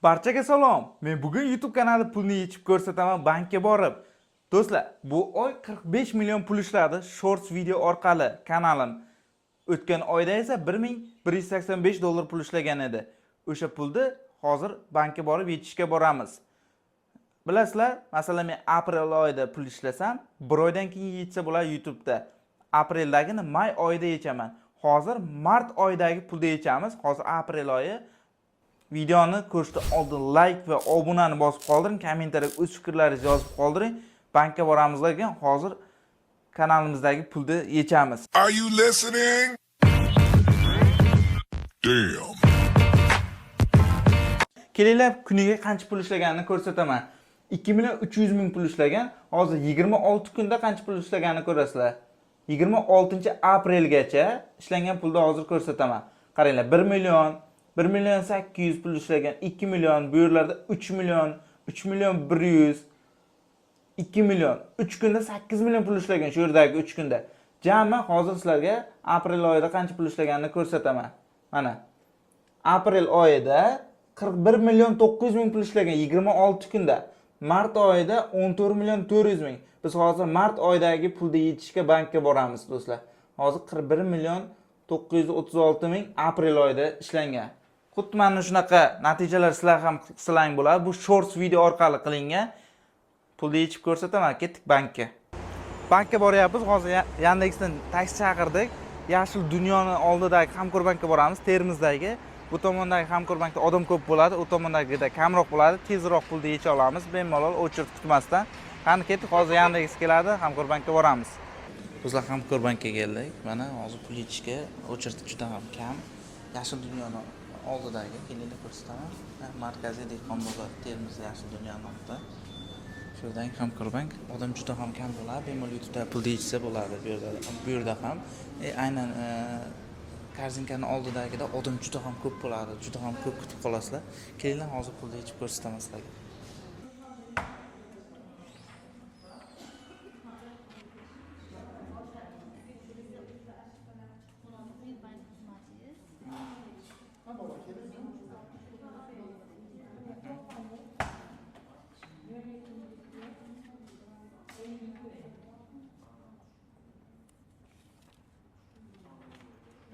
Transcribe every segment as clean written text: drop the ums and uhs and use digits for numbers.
Barchaga salom. Men bugun YouTube kanali pulni yechib ko'rsataman bankka borib. Do'stlar, bu oy 45 million pul ishladi Shorts video orqali kanalim. O'tgan oyda esa $1185 pul ishlagan edi. O'sha pulni hozir bankka borib yechishga boramiz. Bilasizlar, masalan men aprel oyida pul ishlasam, bir oydan keyin yechsa bo'ladi YouTube'da. Apreldagini may oyida yechaman. Hozir mart oyidagi pulni yechamiz. Hozir aprel oyi. Videoni ko'rishdan oldin like va obunani bosib qoldiring, kommentariyaga o'z fikrlaringizni yozib qoldiring. Bankka boramiz ekan, hozir kanalimizdagi pulni yechamiz. Are you listening? Damn. Kelinglar kuniga qancha pul ishlaganini ko'rsataman. 2.300.000 pul ishlagan. Hozir 26 kunda qancha pul ishlaganini ko'rasizlar. 26-aprelgacha ishlangan pulni hozir ko'rsataman. Qaranglar, 1 million 800 pul ishlagan, 2 million, bu yerlarda 3 million, 3 million 100, 2 million, 3 kunda 8 million pul ishlagan shu yerdagi 3 kunda. Jami hozir sizlarga aprel oyida qancha pul ishlaganini ko'rsataman. Mana. Aprel oyida 41 million 900 ming pul ishlagan 26 kunda. Mart oyida 14 million 400 ming. Biz hozir mart oyidagi pulni yechishga bankka boramiz do'stlar. Hozir 41 million 936 ming aprel oyida ishlangan. Xuddi mana shunaqa natijalar sizlar ham qilsang bo'ladi. Bu shorts video orqali qilingan. Pulni yechib ko'rsataman, ketdik bankka. Bankka boryapmiz. Hozir Yandexdan taksi chaqirdik. Yashil Dunyoni oldidagi Hamkorbankka boramiz, Termizdagi. Bu tomondagi Hamkorbankda odam ko'p bo'ladi, u tomondagida kamroq bo'ladi. Tezroq pulni yecha olamiz, bemalol ochib kutmasdan. Qani ketdik, hozir Yandex keladi, Hamkorbankka boramiz. Bizlar Hamkorbankka keldik. Mana hozir pul yechishga ochirdi juda ham kam. Yashil Dunyoni oldidagi kelinglar ko'rsataman. Markaziy dehqon bozor Termiz Yashil Dunyo nomida. Shundan Hamkorbank odam juda ham kam bo'ladi. Bemalol YouTube'da pul yechsa bo'ladi bu yerda ham. Aynan Korzinkani oldidagida odam juda ham ko'p bo'ladi. Juda ham ko'p kutib qolasizlar. Kelinglar hozir pulni yechib ko'rsataman sizlarga.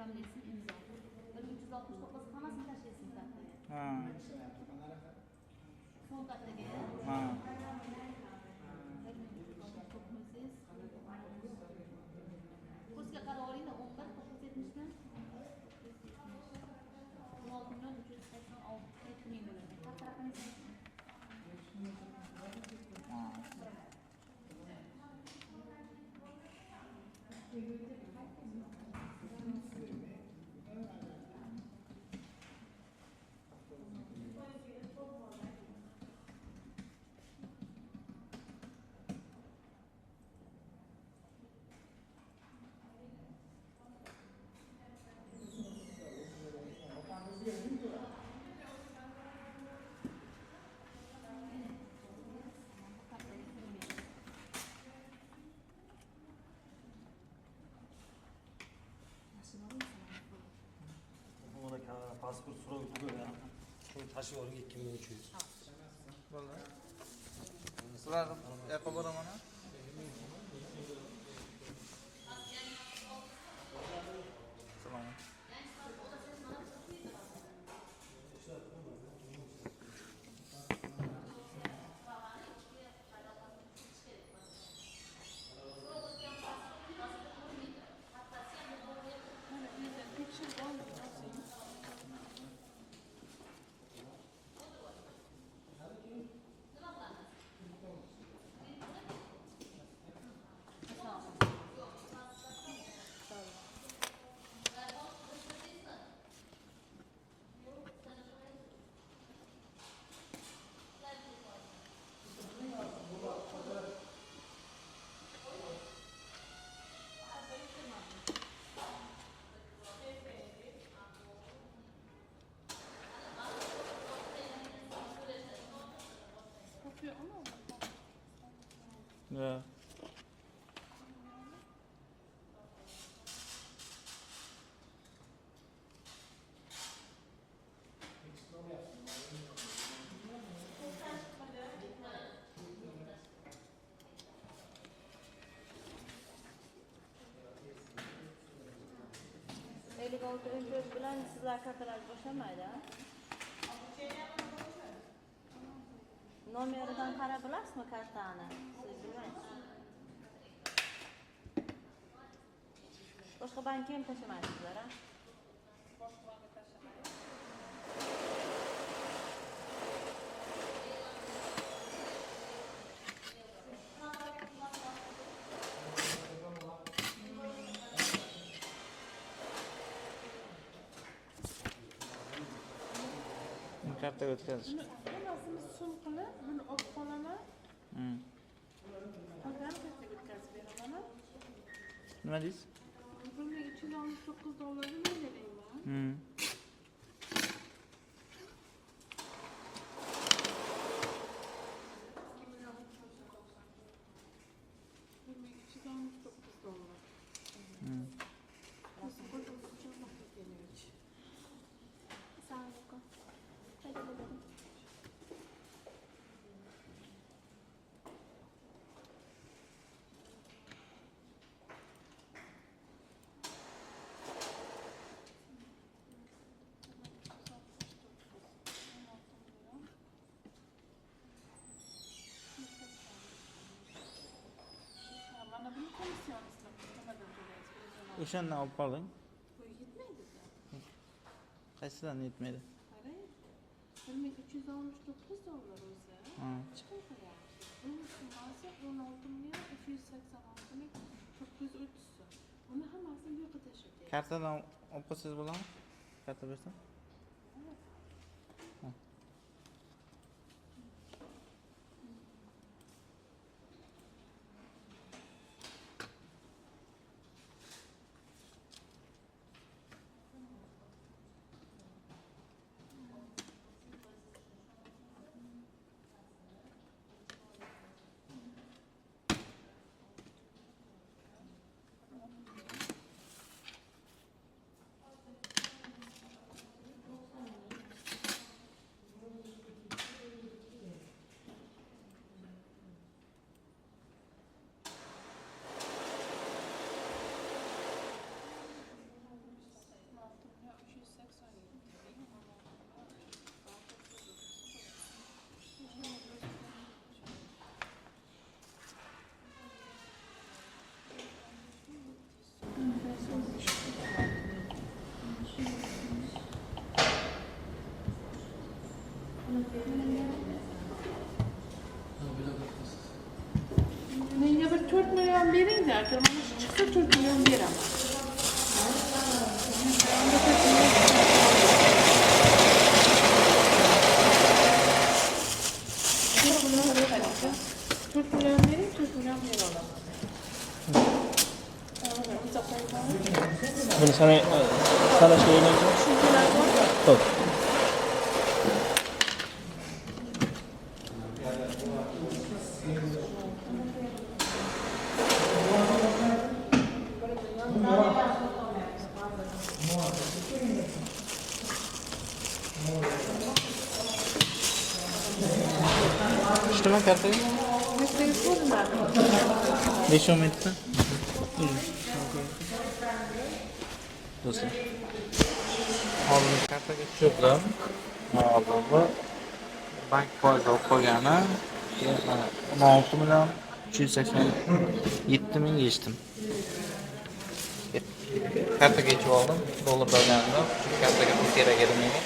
Ramles'in imza. 360 toplası hamasını taşıyasın tahtaya. Ha. Son tahtaya. Ha. Kurska kararıyla 11 970 mi? 16 milyon 386 bin bölümde. Kaç tarafını istiyorsun? Pasport so'rab turgan. Shu tashib oling 2300. Bo'ldi. Sizlar yoqqa boraman. Salom. Ya. oldu öngöz bilan sizlar kartalar boşamaydi. Nomeridan qarab bilasizmi kartani? Siz bilmaysiz. Boshqa bankka ham tashlamaysizlar, ha? Kartaga o'tkazish. Hammasini sum qilib, buni olib qolaman. Qolgan kartaga o'tkazib beraman. Nima deysiz? $1369 men berayman. Mana buni komissiyon ishlab, nimadan to'laysiz? O'shandan olib qoling. Bu yetmaydi-da. Qaysidan yetmaydi? Qarang. $1369 o'zi. Chiqaryapti. Bunun summasi 16.286.930 so'm. Buni hammasini yo'qqa tashlaydi. Kartadan olib qo'ysangiz bo'ladimi? Karta bersam? Menga bir 4 million beringlar, mana shu chiqsa 4 million beraman. To'rt million bering, 4 million bera olaman. Buni sanashga o'ynaysiz? Xo'p. İşte kartayı. Beş metre. Dostlar. Aldım kartaga tushirdim. Aldım bu. Bank foizi olib qo'ygani 16 million 387 ming yechdim. Kartaga yechib oldim. Dollar berganimda kartaga pul kerak edi menga.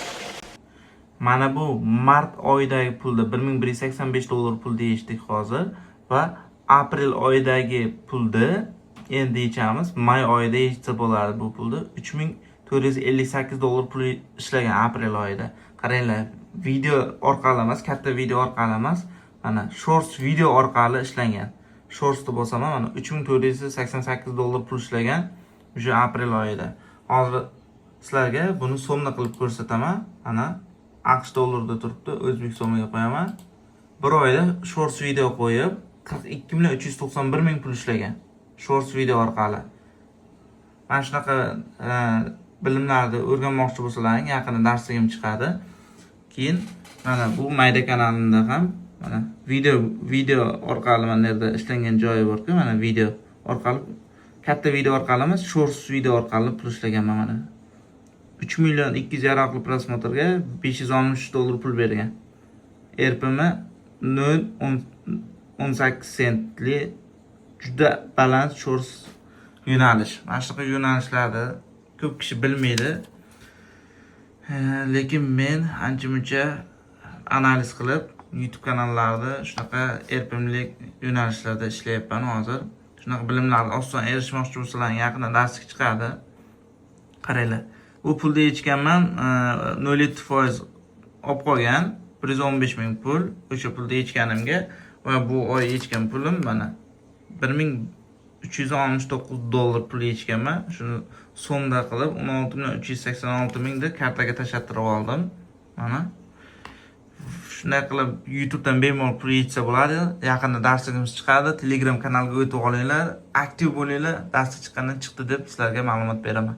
Mana bu mart oyidagi pulda $1185 pul deyishdik hozir va aprel oyidagi pulda endi yechamiz. May oyida yechsa bo'lardi bu pulda $3458 pul ishlagan aprel oyida. Qaranglar, video orqali emas, katta video orqali emas, mana shorts video orqali ishlangan. Shortsda bo'lsa mana $3488 pul ishlagan o'sha aprel oyida. Hozir sizlarga buni so'mda qilib ko'rsataman. Mana AQSh dollarida turibdi, o'zbek so'miga qo'yaman. Bir oyda shorts video qo'yib 42.391.000 pul ishlagan. Shorts video orqali. Mana shunaqa bilimlarni o'rganmoqchi bo'lsalaring, yaqinda darsligim chiqadi. Keyin mana bu mayda kanalimda ham mana video orqali mana yerda ishlangan joyi bor-ku, mana video orqali katta video orqali emas, shorts video orqali pul ishlaganman mana. 3 million 200 yaroqli prosmotrga $560 pul bergan. RPM 0.18 sentli juda baland short yo'nalish. Mana shunaqa yo'nalishlarni ko'p kishi bilmaydi. Lekin men ancha-muncha analiz qilib YouTube kanallarida shunaqa RPMlik yo'nalishlarda ishlayapman hozir. Shunaqa bilimlarga oson erishmoqchi bo'lsalar yaqinda darsga chiqadi. Qaranglar. Bu pulda yechganman 0.7% olib qolgan 115 ming pul o'sha pulda yechganimga va bu oy yechgan pulim mana $1369 pul yechganman. Shuni so'mda qilib 16.386 mingni kartaga tashlattirib oldim. Mana shunday qilib YouTubedan bemalol pul yechsa bo'ladi. Yaqinda darsligimiz chiqadi. Telegram kanalga o'tib olinglar, aktiv bo'linglar. Darsga chiqqandan chiqdi deb sizlarga ma'lumot beraman.